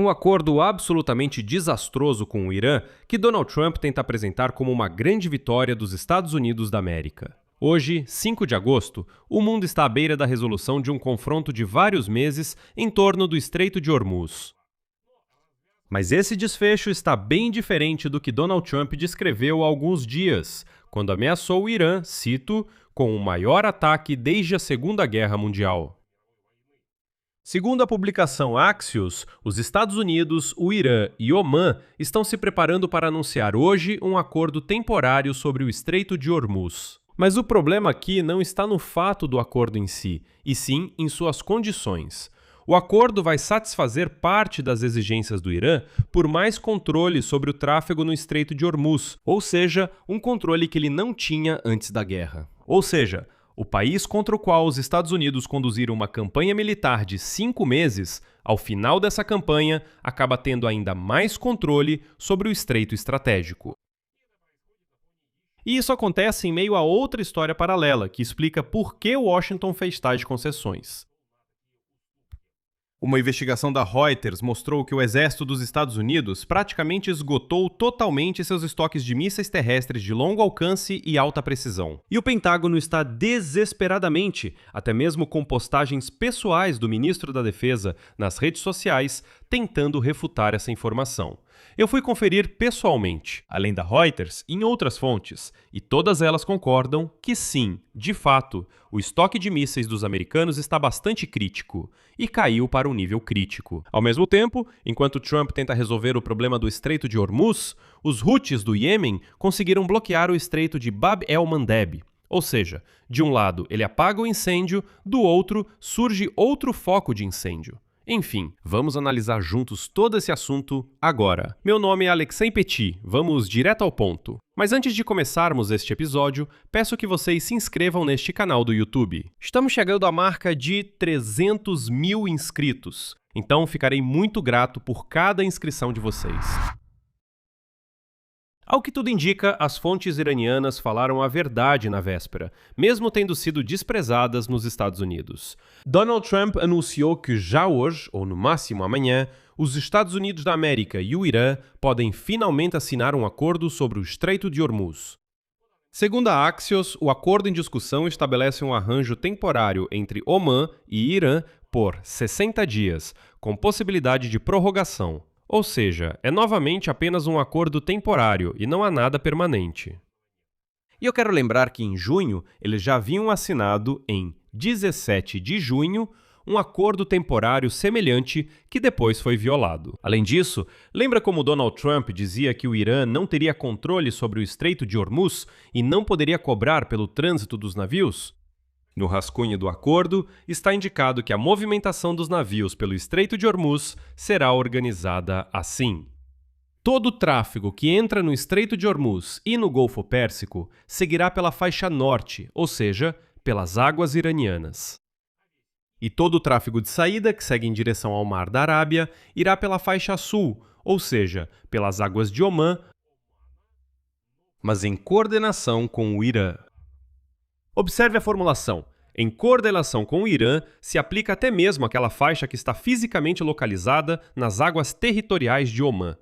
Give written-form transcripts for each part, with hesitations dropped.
Um acordo absolutamente desastroso com o Irã que Donald Trump tenta apresentar como uma grande vitória dos Estados Unidos da América. Hoje, 5 de agosto, o mundo está à beira da resolução de um confronto de vários meses em torno do Estreito de Hormuz. Mas esse desfecho está bem diferente do que Donald Trump descreveu há alguns dias, quando ameaçou o Irã, cito, com o maior ataque desde a Segunda Guerra Mundial. Segundo a publicação Axios, os Estados Unidos, o Irã e Omã estão se preparando para anunciar hoje um acordo temporário sobre o Estreito de Hormuz. Mas o problema aqui não está no fato do acordo em si, e sim em suas condições. O acordo vai satisfazer parte das exigências do Irã por mais controle sobre o tráfego no Estreito de Hormuz, ou seja, um controle que ele não tinha antes da guerra. Ou seja, o país contra o qual os Estados Unidos conduziram uma campanha militar de 5 meses, ao final dessa campanha, acaba tendo ainda mais controle sobre o estreito estratégico. E isso acontece em meio a outra história paralela, que explica por que Washington fez tais concessões. Uma investigação da Reuters mostrou que o exército dos Estados Unidos praticamente esgotou totalmente seus estoques de mísseis terrestres de longo alcance e alta precisão. E o Pentágono está desesperadamente, até mesmo com postagens pessoais do ministro da Defesa nas redes sociais, tentando refutar essa informação. Eu fui conferir pessoalmente, além da Reuters, em outras fontes, e todas elas concordam que sim, de fato, o estoque de mísseis dos americanos está bastante crítico, e caiu para um nível crítico. Ao mesmo tempo, enquanto Trump tenta resolver o problema do Estreito de Hormuz, os Houthis do Iêmen conseguiram bloquear o Estreito de Bab el-Mandeb. Ou seja, de um lado ele apaga o incêndio, do outro surge outro foco de incêndio. Enfim, vamos analisar juntos todo esse assunto agora. Meu nome é Alexei Petit, vamos direto ao ponto. Mas antes de começarmos este episódio, peço que vocês se inscrevam neste canal do YouTube. Estamos chegando à marca de 300 mil inscritos, então ficarei muito grato por cada inscrição de vocês. Ao que tudo indica, as fontes iranianas falaram a verdade na véspera, mesmo tendo sido desprezadas nos Estados Unidos. Donald Trump anunciou que já hoje, ou no máximo amanhã, os Estados Unidos da América e o Irã podem finalmente assinar um acordo sobre o Estreito de Hormuz. Segundo a Axios, o acordo em discussão estabelece um arranjo temporário entre Omã e Irã por 60 dias, com possibilidade de prorrogação. Ou seja, é novamente apenas um acordo temporário e não há nada permanente. E eu quero lembrar que em junho eles já haviam assinado, em 17 de junho, um acordo temporário semelhante que depois foi violado. Além disso, lembra como Donald Trump dizia que o Irã não teria controle sobre o Estreito de Hormuz e não poderia cobrar pelo trânsito dos navios? No rascunho do acordo, está indicado que a movimentação dos navios pelo Estreito de Hormuz será organizada assim. Todo o tráfego que entra no Estreito de Hormuz e no Golfo Pérsico seguirá pela faixa norte, ou seja, pelas águas iranianas. E todo o tráfego de saída, que segue em direção ao Mar da Arábia, irá pela faixa sul, ou seja, pelas águas de Omã, mas em coordenação com o Irã. Observe a formulação. Em coordenação com o Irã, se aplica até mesmo aquela faixa que está fisicamente localizada nas águas territoriais de Omã.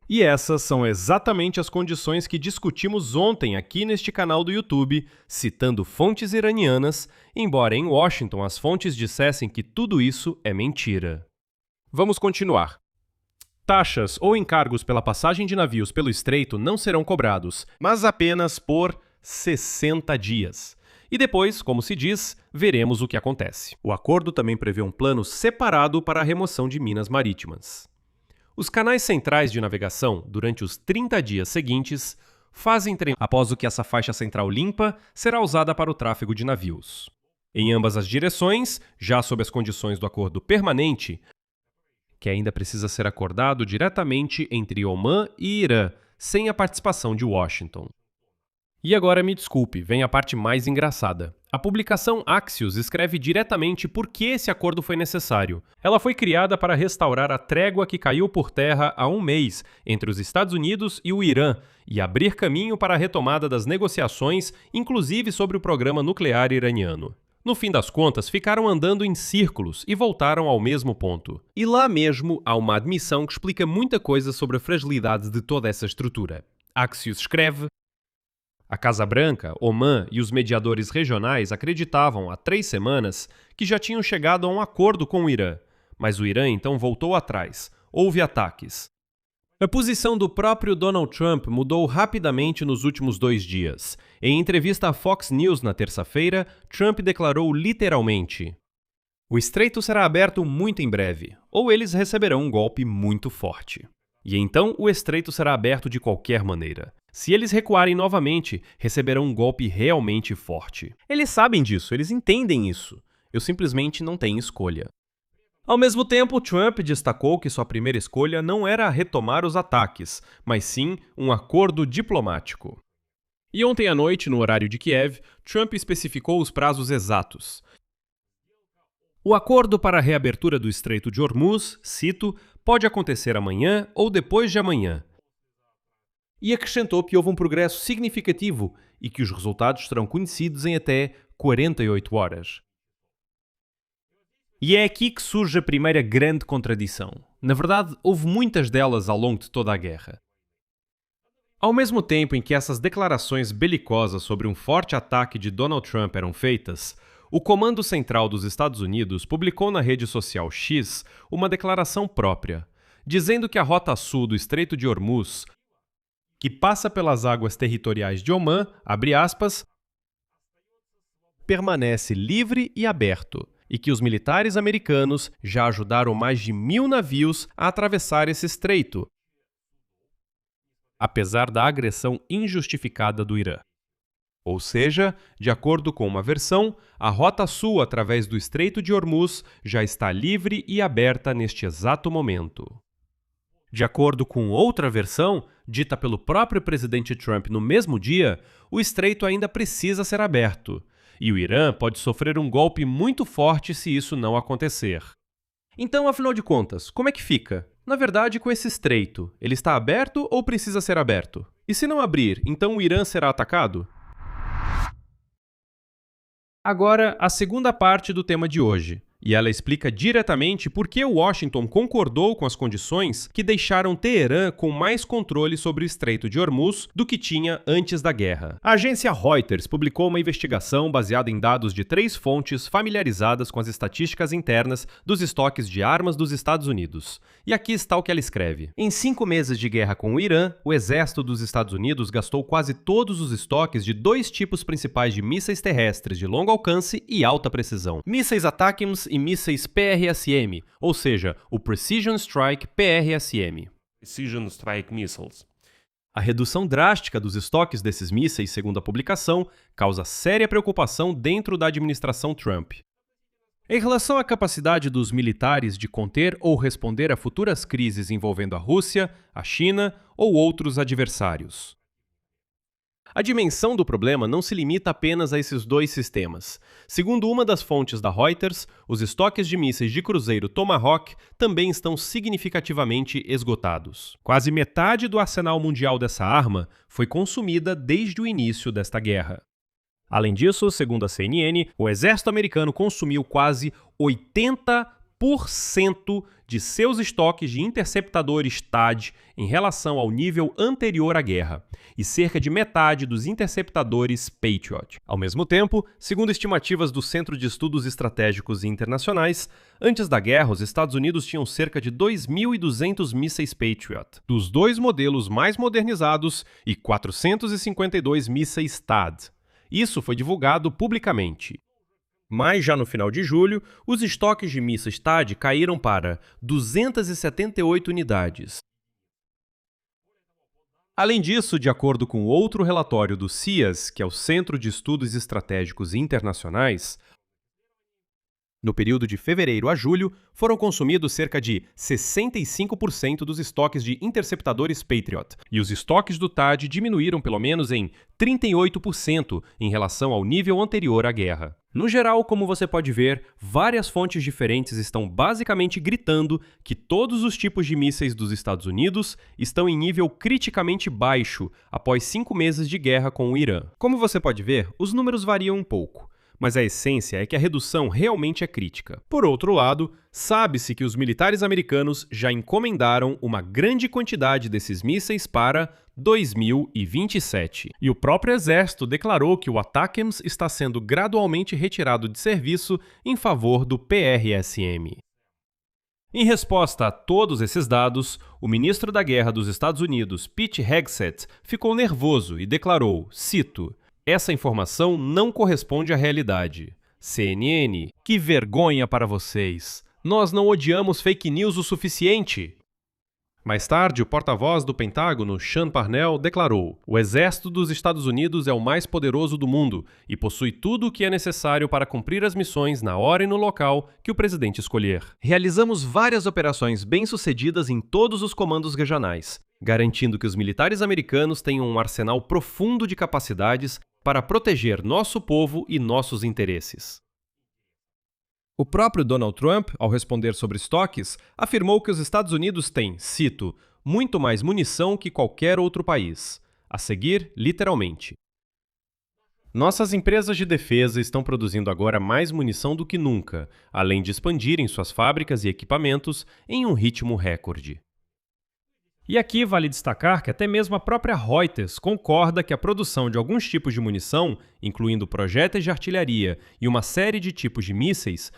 E essas são exatamente as condições que discutimos ontem aqui neste canal do YouTube, citando fontes iranianas, embora em Washington as fontes dissessem que tudo isso é mentira. Vamos continuar. Taxas ou encargos pela passagem de navios pelo estreito não serão cobrados, mas apenas por 60 dias. E depois, como se diz, veremos o que acontece. O acordo também prevê um plano separado para a remoção de minas marítimas. Os canais centrais de navegação, durante os 30 dias seguintes, fazem trem após o que essa faixa central limpa será usada para o tráfego de navios. Em ambas as direções, já sob as condições do acordo permanente, que ainda precisa ser acordado diretamente entre Omã e Irã, sem a participação de Washington. E agora me desculpe, vem a parte mais engraçada. A publicação Axios escreve diretamente por que esse acordo foi necessário. Ela foi criada para restaurar a trégua que caiu por terra há um mês entre os Estados Unidos e o Irã e abrir caminho para a retomada das negociações, inclusive sobre o programa nuclear iraniano. No fim das contas, ficaram andando em círculos e voltaram ao mesmo ponto. E lá mesmo há uma admissão que explica muita coisa sobre a fragilidade de toda essa estrutura. Axios escreve: a Casa Branca, Oman e os mediadores regionais acreditavam há 3 semanas que já tinham chegado a um acordo com o Irã, mas o Irã então voltou atrás. Houve ataques. A posição do próprio Donald Trump mudou rapidamente nos últimos 2 dias. Em entrevista à Fox News na terça-feira, Trump declarou literalmente: o estreito será aberto muito em breve, ou eles receberão um golpe muito forte. E então o estreito será aberto de qualquer maneira. Se eles recuarem novamente, receberão um golpe realmente forte. Eles sabem disso, eles entendem isso. Eu simplesmente não tenho escolha. Ao mesmo tempo, Trump destacou que sua primeira escolha não era retomar os ataques, mas sim um acordo diplomático. E ontem à noite, no horário de Kiev, Trump especificou os prazos exatos. O acordo para a reabertura do Estreito de Hormuz, cito, pode acontecer amanhã ou depois de amanhã. E acrescentou que houve um progresso significativo e que os resultados serão conhecidos em até 48 horas. E é aqui que surge a primeira grande contradição. Na verdade, houve muitas delas ao longo de toda a guerra. Ao mesmo tempo em que essas declarações belicosas sobre um forte ataque de Donald Trump eram feitas, o Comando Central dos Estados Unidos publicou na rede social X uma declaração própria, dizendo que a rota sul do Estreito de Hormuz, que passa pelas águas territoriais de Omã, abre aspas, permanece livre e aberto, e que os militares americanos já ajudaram mais de 1.000 navios a atravessar esse estreito, apesar da agressão injustificada do Irã. Ou seja, de acordo com uma versão, a rota sul através do Estreito de Hormuz já está livre e aberta neste exato momento. De acordo com outra versão, dita pelo próprio presidente Trump no mesmo dia, o estreito ainda precisa ser aberto, e o Irã pode sofrer um golpe muito forte se isso não acontecer. Então, afinal de contas, como é que fica? Na verdade, com esse estreito, ele está aberto ou precisa ser aberto? E se não abrir, então o Irã será atacado? Agora, a segunda parte do tema de hoje, e ela explica diretamente por que Washington concordou com as condições que deixaram Teherã com mais controle sobre o Estreito de Hormuz do que tinha antes da guerra. A agência Reuters publicou uma investigação baseada em dados de 3 fontes familiarizadas com as estatísticas internas dos estoques de armas dos Estados Unidos. E aqui está o que ela escreve. Em 5 meses de guerra com o Irã, o exército dos Estados Unidos gastou quase todos os estoques de 2 tipos principais de mísseis terrestres de longo alcance e alta precisão: mísseis ATACMS e mísseis PRSM, ou seja, o Precision Strike PRSM. Precision Strike Missiles. A redução drástica dos estoques desses mísseis, segundo a publicação, causa séria preocupação dentro da administração Trump. Em relação à capacidade dos militares de conter ou responder a futuras crises envolvendo a Rússia, a China ou outros adversários. A dimensão do problema não se limita apenas a esses 2 sistemas. Segundo uma das fontes da Reuters, os estoques de mísseis de cruzeiro Tomahawk também estão significativamente esgotados. Quase metade do arsenal mundial dessa arma foi consumida desde o início desta guerra. Além disso, segundo a CNN, o exército americano consumiu quase 80% de seus estoques de interceptadores THAAD em relação ao nível anterior à guerra, e cerca de metade dos interceptadores Patriot. Ao mesmo tempo, segundo estimativas do Centro de Estudos Estratégicos e Internacionais, antes da guerra, os Estados Unidos tinham cerca de 2.200 mísseis Patriot, dos 2 modelos mais modernizados, e 452 mísseis THAAD. Isso foi divulgado publicamente. Mas já no final de julho, os estoques de mísseis THAAD caíram para 278 unidades. Além disso, de acordo com outro relatório do CIAS, que é o Centro de Estudos Estratégicos Internacionais, no período de fevereiro a julho, foram consumidos cerca de 65% dos estoques de interceptadores Patriot, e os estoques do THAAD diminuíram pelo menos em 38% em relação ao nível anterior à guerra. No geral, como você pode ver, várias fontes diferentes estão basicamente gritando que todos os tipos de mísseis dos Estados Unidos estão em nível criticamente baixo após 5 meses de guerra com o Irã. Como você pode ver, os números variam um pouco. mas a essência é que a redução realmente é crítica. Por outro lado, sabe-se que os militares americanos já encomendaram uma grande quantidade desses mísseis para 2027. E o próprio exército declarou que o ATACMS está sendo gradualmente retirado de serviço em favor do PRSM. Em resposta a todos esses dados, o ministro da Guerra dos Estados Unidos, Pete Hegseth, ficou nervoso e declarou, cito, "Essa informação não corresponde à realidade. CNN, que vergonha para vocês! Nós não odiamos fake news o suficiente!" Mais tarde, o porta-voz do Pentágono, Sean Parnell, declarou: "O exército dos Estados Unidos é o mais poderoso do mundo e possui tudo o que é necessário para cumprir as missões na hora e no local que o presidente escolher. Realizamos várias operações bem-sucedidas em todos os comandos regionais, garantindo que os militares americanos tenham um arsenal profundo de capacidades para proteger nosso povo e nossos interesses." O próprio Donald Trump, ao responder sobre estoques, afirmou que os Estados Unidos têm, cito, "muito mais munição que qualquer outro país." A seguir, literalmente. Nossas empresas de defesa estão produzindo agora mais munição do que nunca, além de expandirem suas fábricas e equipamentos em um ritmo recorde. E aqui vale destacar que até mesmo a própria Reuters concorda que a produção de alguns tipos de munição, incluindo projéteis de artilharia e uma série de tipos de mísseis,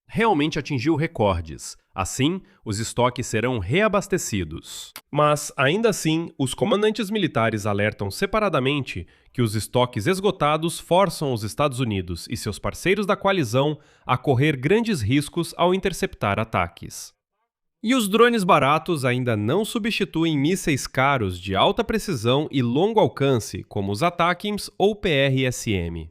realmente atingiu recordes. Assim, os estoques serão reabastecidos. Mas, ainda assim, os comandantes militares alertam separadamente que os estoques esgotados forçam os Estados Unidos e seus parceiros da coalizão a correr grandes riscos ao interceptar ataques. E os drones baratos ainda não substituem mísseis caros de alta precisão e longo alcance, como os ATACMS ou PRSM.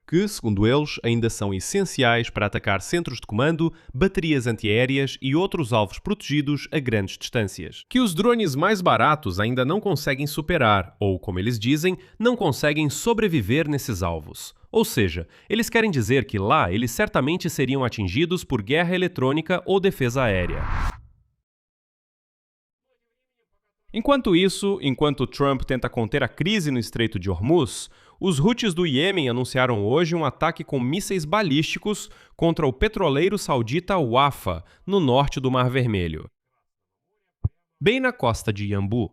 Que, segundo eles, ainda são essenciais para atacar centros de comando, baterias antiaéreas e outros alvos protegidos a grandes distâncias. Que os drones mais baratos ainda não conseguem superar, ou, como eles dizem, não conseguem sobreviver nesses alvos. Ou seja, eles querem dizer que lá eles certamente seriam atingidos por guerra eletrônica ou defesa aérea. Enquanto isso, enquanto Trump tenta conter a crise no Estreito de Hormuz, os Houthis do Iêmen anunciaram hoje um ataque com mísseis balísticos contra o petroleiro saudita Wafa, no norte do Mar Vermelho, bem na costa de Yanbu.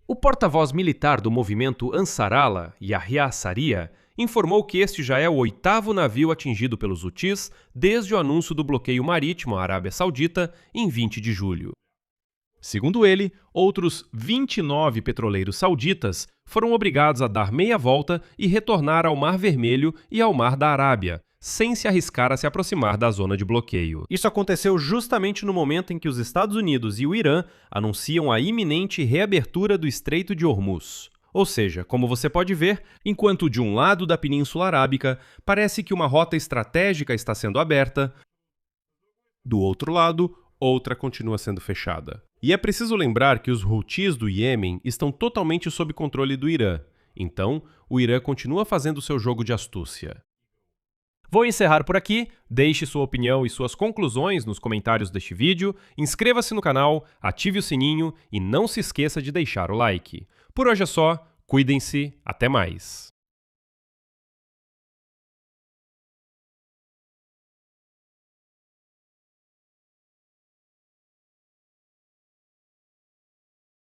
O porta-voz militar do movimento Ansar-Allah, Yahya Saria, informou que este já é o 8º navio atingido pelos Houthis desde o anúncio do bloqueio marítimo à Arábia Saudita em 20 de julho. Segundo ele, outros 29 petroleiros sauditas foram obrigados a dar meia volta e retornar ao Mar Vermelho e ao Mar da Arábia, sem se arriscar a se aproximar da zona de bloqueio. Isso aconteceu justamente no momento em que os Estados Unidos e o Irã anunciam a iminente reabertura do Estreito de Hormuz. Ou seja, como você pode ver, enquanto de um lado da Península Arábica parece que uma rota estratégica está sendo aberta, do outro lado, outra continua sendo fechada. E é preciso lembrar que os Houthis do Iêmen estão totalmente sob controle do Irã. Então, o Irã continua fazendo seu jogo de astúcia. Vou encerrar por aqui, deixe sua opinião e suas conclusões nos comentários deste vídeo, inscreva-se no canal, ative o sininho e não se esqueça de deixar o like. Por hoje é só, cuidem-se, até mais!